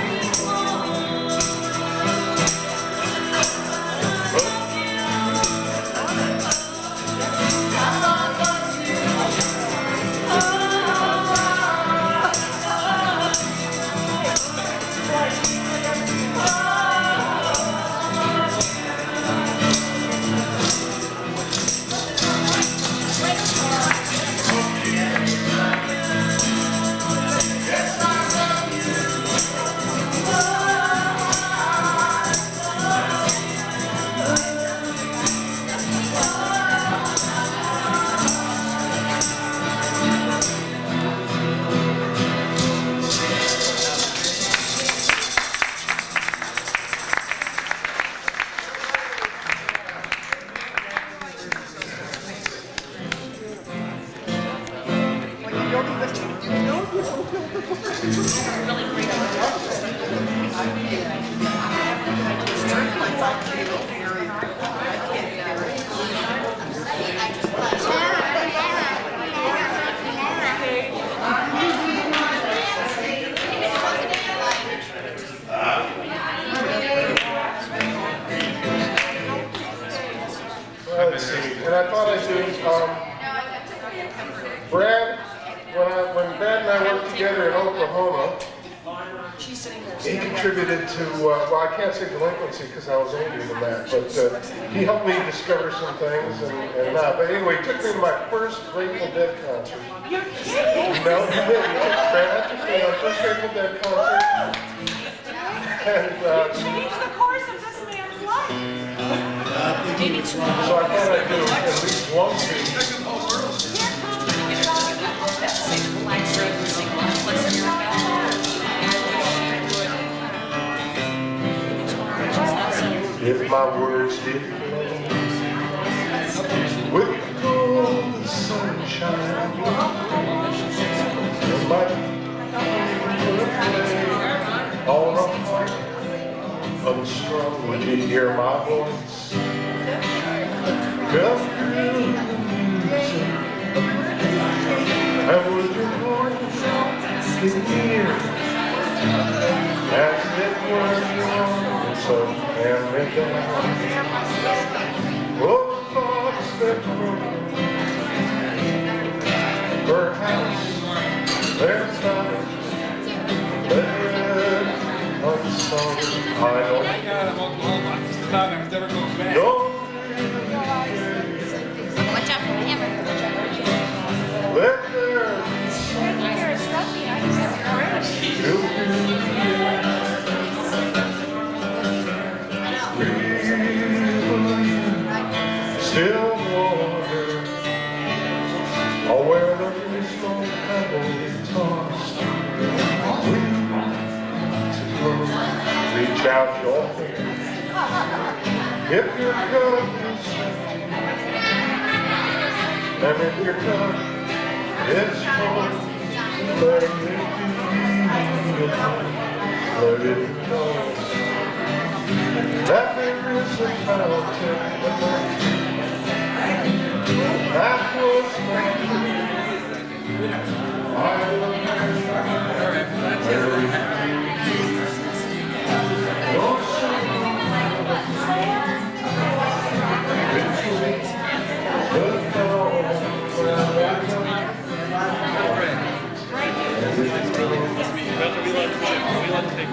Let's see, and I thought I'd do, Brad, when Brad and I worked together in Oklahoma, he contributed to, well, I can't say delinquency because I was older than that, but he helped me discover some things and but anyway, he took me to my first Grateful Dead concert. You're kidding? No, he did. Brad took me to my first Grateful Dead concert. And, You changed the course of this man's life. so I thought I'd do at least one thing. if my words did flow with the golden sunshine, it might play on a heart unstrung. Would you hear my voice come through the music? And would your voice get near as it were yours up and me down? Oh, thoughts that broke, perhaps they're found, they're unsung. I don't know. Watch out for the hammer. Let there still water, or where there is no pebble tossed, reach out your hand. If your cup is and if your cup is full, let it be, let it know that there is a fountain that was made. I love you, your soul,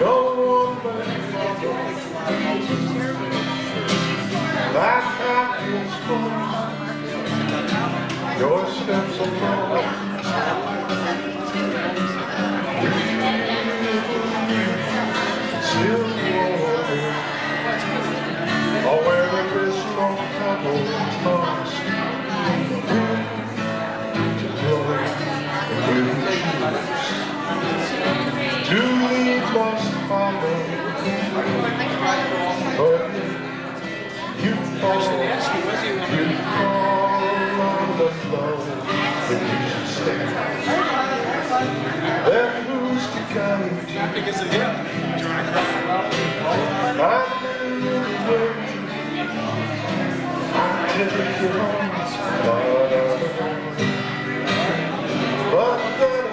no one but that path is full, your steps alone. Still water, or where there is no pebble tossed, to glory you choose. To lead must follow, but you fall on the flow. If you should stay, then who's to guide you? I think it's a hit. I knew the way till you're on, but then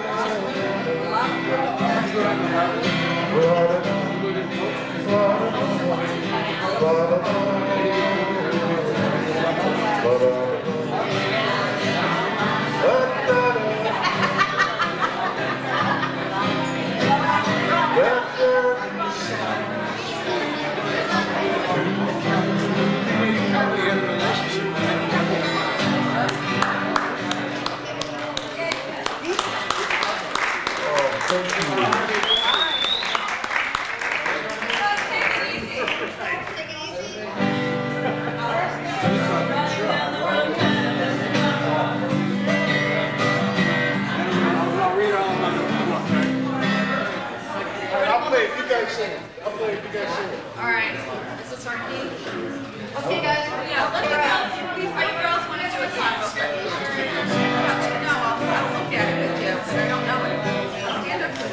Alright, this is our key. Okay guys, yeah, let the girls, these three girls want to do a song real quick. No, I'll look at it with you, but I don't know it. Stand up to it.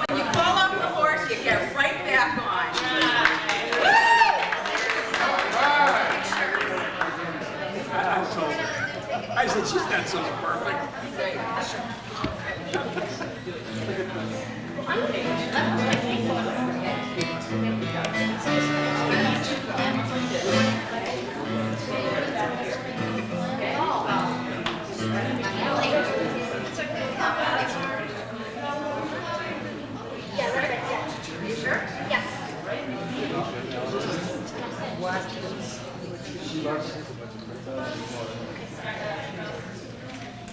When you fall off the horse, you get right back on. I said, she's not so perfect.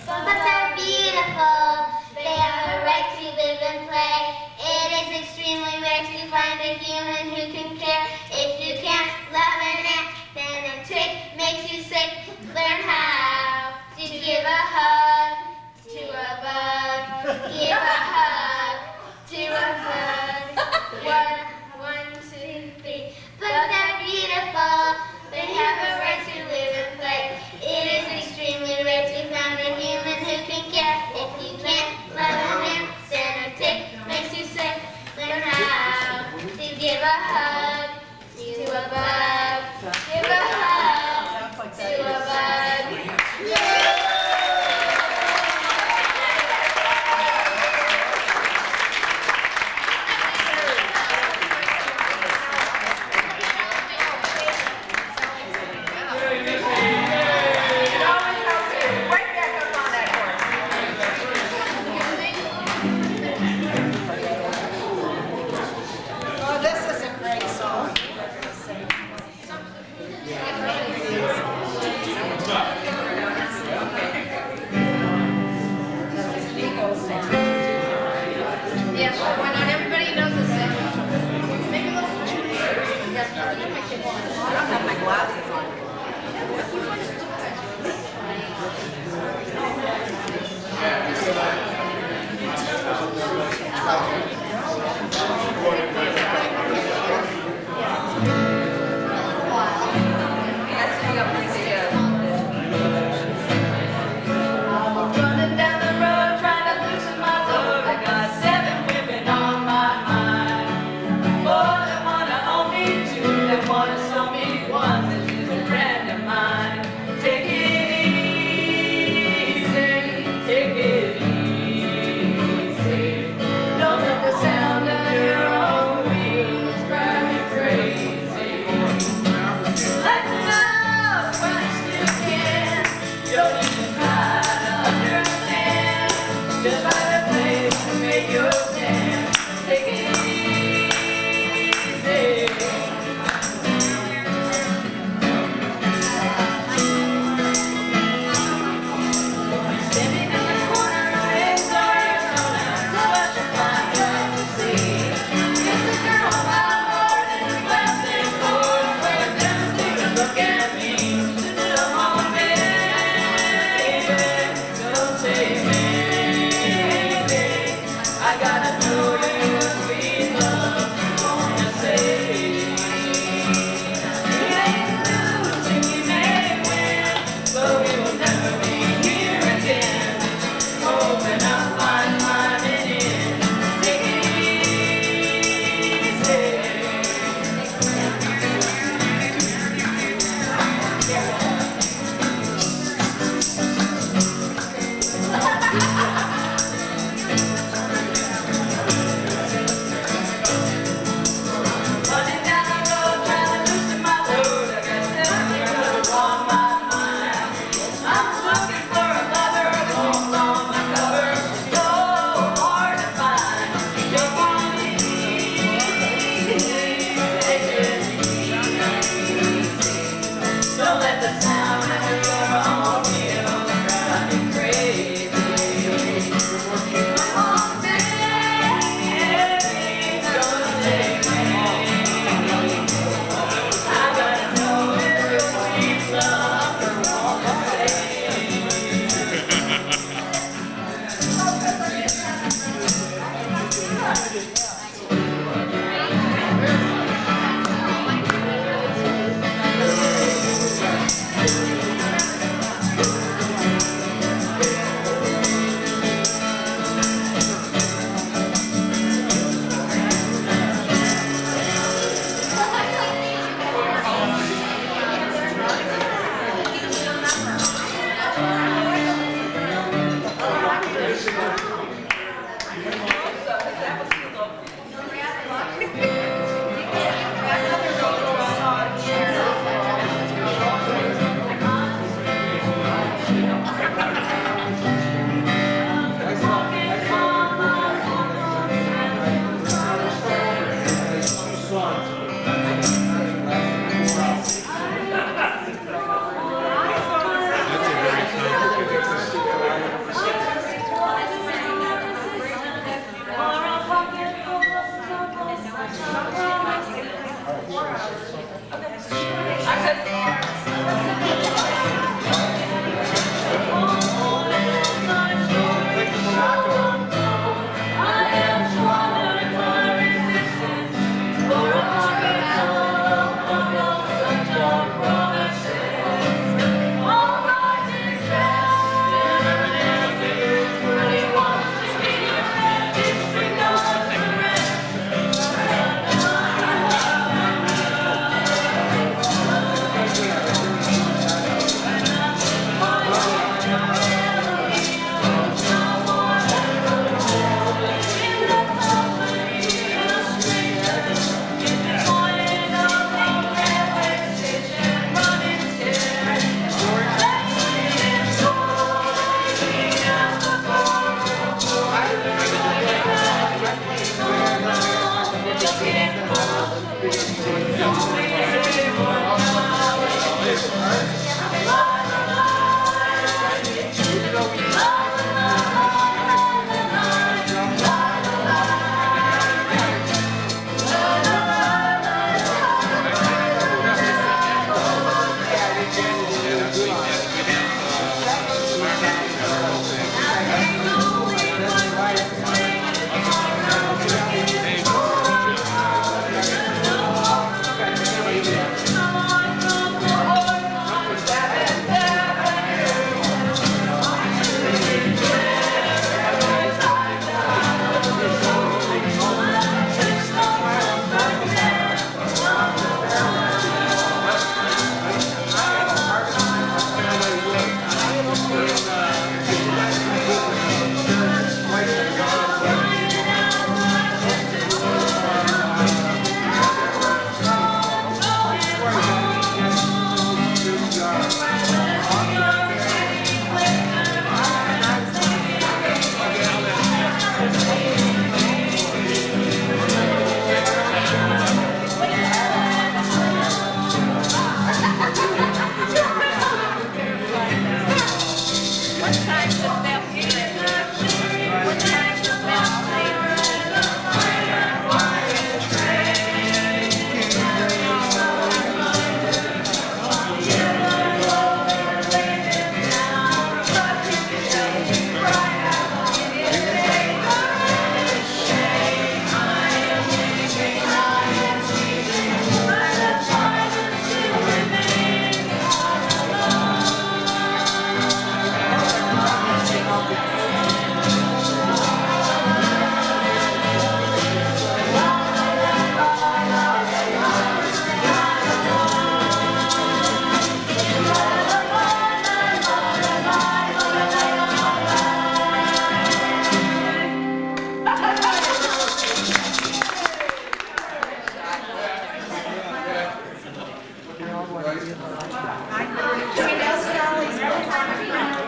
But they're beautiful, they have a right to live and play. It is extremely rare to find a human who can care. If you can't love an ant, then a tick makes you sick. Learn how to give a hug to a bug. Give a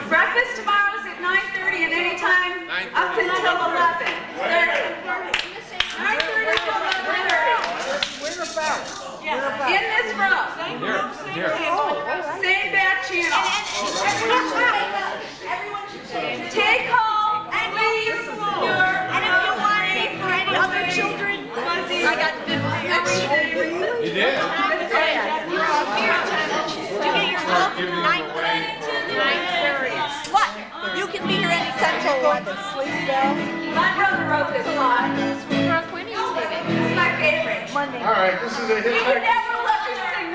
Breakfast tomorrow is at 9:30 and anytime up until 11. 9:30 to 11:30. In this room. Same back channel. Take home, please, your And if you want any for any other children, fuzzy. I got 50 everything. You did? You get your milk at 9:30. What? You can be here anytime till 11. My brother wrote this song. This is my favorite. All right, this is a You would hitchhiking. never let me sing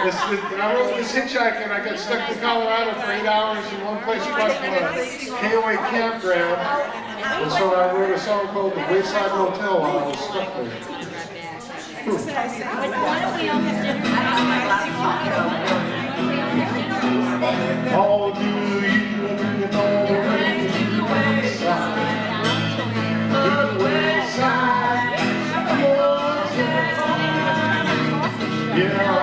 this with him. I wrote this hitchhiking. I got stuck in Colorado for 8 hours in one place called KOA Campground. And so I wrote a song called The Wayside Motel while I was stuck there. All do you know the wayside? The wayside motel. Yeah.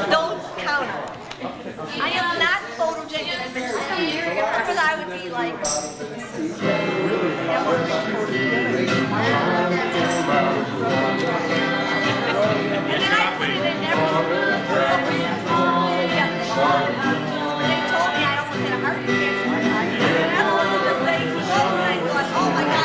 Don't count it. I am not photogenic because I would be like. And then I put it in every. They told me I almost had a heart attack. And I looked at the thing and I thought, oh my God.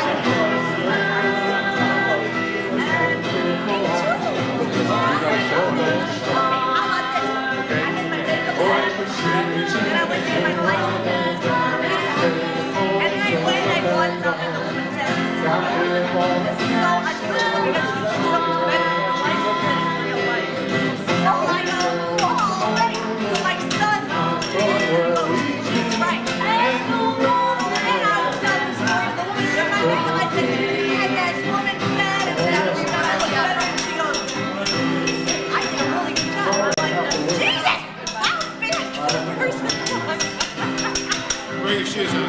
Bring your shoes on.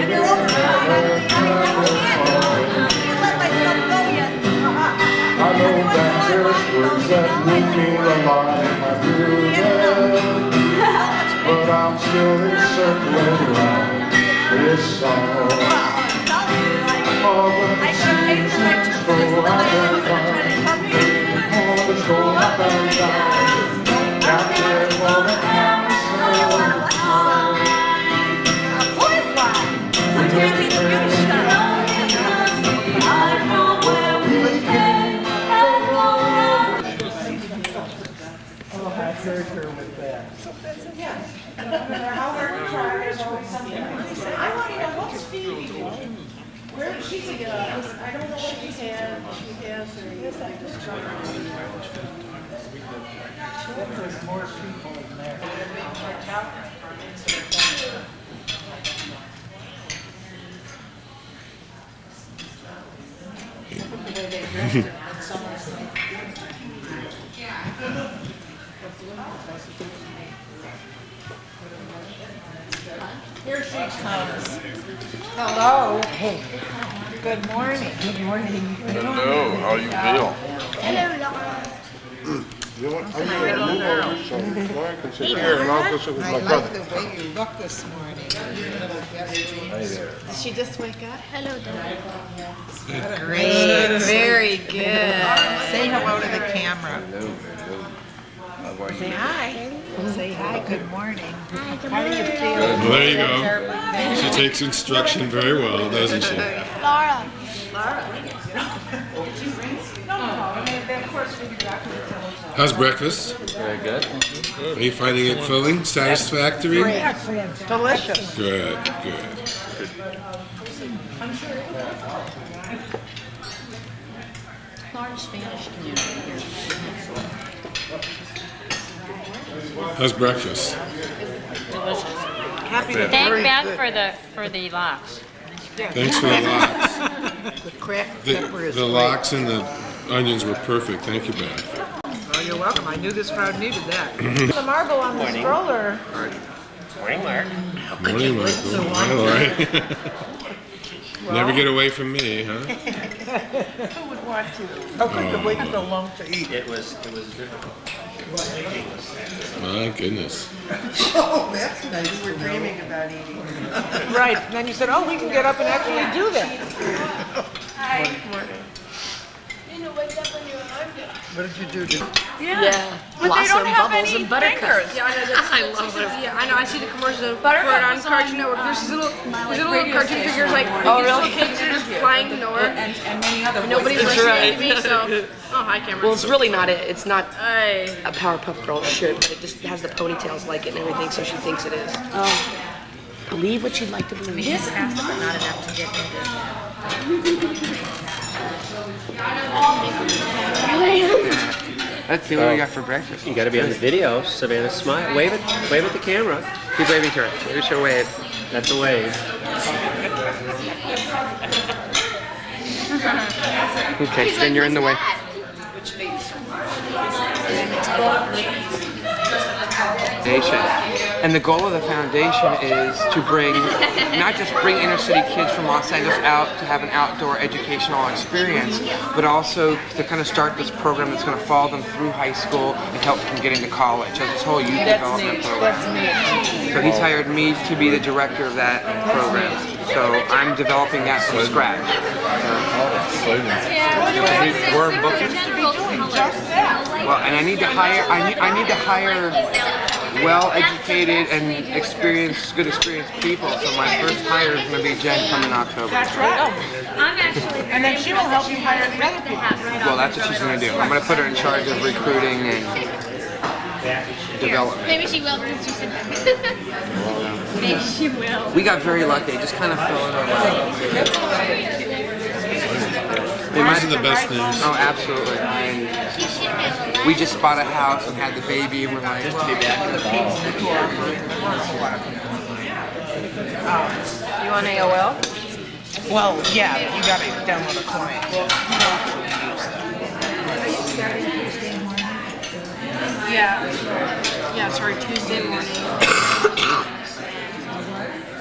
And they're over. words that move me alive, I prove it. But I'm still encircling around this song. All the seasons go up and down, all the go up and down. Captain on the canvas. Oh, I heard her with that. Yeah. No matter how hard you try, there's always something. I want to know what's Phoebe doing? Where she's I don't know what she had. She has There's more people in there. Here she comes. Hello. Hey. Good morning. Good morning. Hello, how you feel? Hello, Laura. You know what, I'm gonna move over so Laura can sit here and I'll go sit with my brother. the way you look this morning. Did she just wake up? Hello, Dad. Great, very good. Say hello to the camera. Say hi. Say hi, good morning. How do you feel? Well, there you go. She takes instruction very well, doesn't she? Laura. How's breakfast? Very good. Are you finding it filling, satisfactory? Excellent. Delicious. Good, good. Large Spanish community here. How's breakfast? Delicious. Happy to Thank Beth for the lox. Thanks for the lox. The cracked The, pepper is the lox and the onions were perfect. Thank you, Beth. Oh, you're welcome. I knew this crowd needed that. The marble on the stroller. Morning, Mark. Morning, Michael. Hi, Lori. Never get away from me, huh? Who would want to? How could the wait so long to eat? It was difficult. My goodness. Oh, that's nice. We were dreaming about eating. Right. And then you said, oh, we can get up and actually do that. Hi. Morning. You know, wake up when you're hungry. What did you do? Yeah. But they don't have bubbles, any and buttercups. fingers. Yeah, I know. I love it. Yeah, I know. I see the commercials for it on Cartoon Network. There's these little cartoon figures like these little kids are just flying nowhere. And many other Nobody's voices. listening to me, so. Oh, hi, Cameron. Well, it's really not it. It's not Hey. a Powerpuff Girl shirt, but it just has the ponytails like it and everything, so she thinks it is. Believe what you'd like to believe. It is fast, but not enough to get Let's see what we got for breakfast. You got to be on the video. Savannah, smile. Wave at the camera. Keep waving to her. Here's her wave. That's a wave. Okay, then you're in the way. Foundation. And the goal of the foundation is to bring, not just bring inner city kids from Los Angeles out to have an outdoor educational experience, but also to kind of start this program that's going to follow them through high school and help them get into college. So this whole youth development program. So he's hired me to be the director of that program. So I'm developing that from scratch. Warren Buffett. Well, and I need to hire. I need to hire well-educated and good experienced people. So my first hire is going to be Jen coming October. That's right. And then she will help you hire the other people. Well, that's what she's going to do. I'm going to put her in charge of recruiting and development. Maybe she will. Maybe she will. We got very lucky. It just kind of fell in our lap. Those are the best things. Oh, absolutely. And we just bought a house and had the baby, and we're like, Just to be back in the ball. You on AOL? Well, yeah, you gotta download a client. Yeah, sorry, Tuesday morning.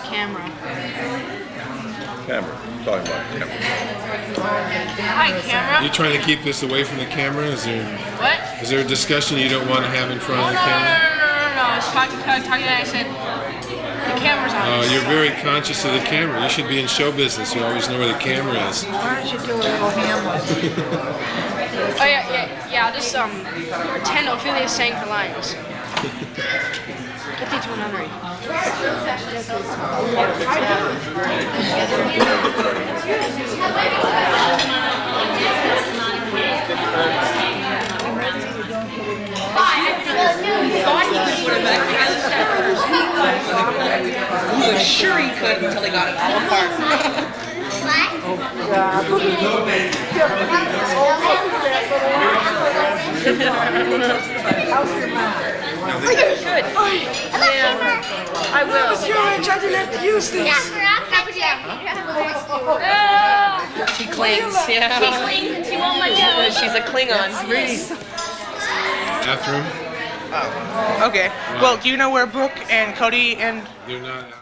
Camera. Camera. I'm talking about camera. Hi, camera. You trying to keep this away from the camera? Is What? there a discussion you don't want to have in front of the No. camera? I was talking and I said, the camera's on. Oh, you're very conscious of the camera. You should be in show business. You always know where the camera is. Why don't you do a little Hamlet? Oh, yeah, I'll just, pretend Ophelia sang her lines. Get these one honorary. He was sure he could until he got it all apart. Good. Yeah, I will. I didn't have to use this. She clings, yeah. She clings and she won't let go. She's a Klingon. Bathroom? Okay. Well, do you know where Brooke and Cody and... They're not.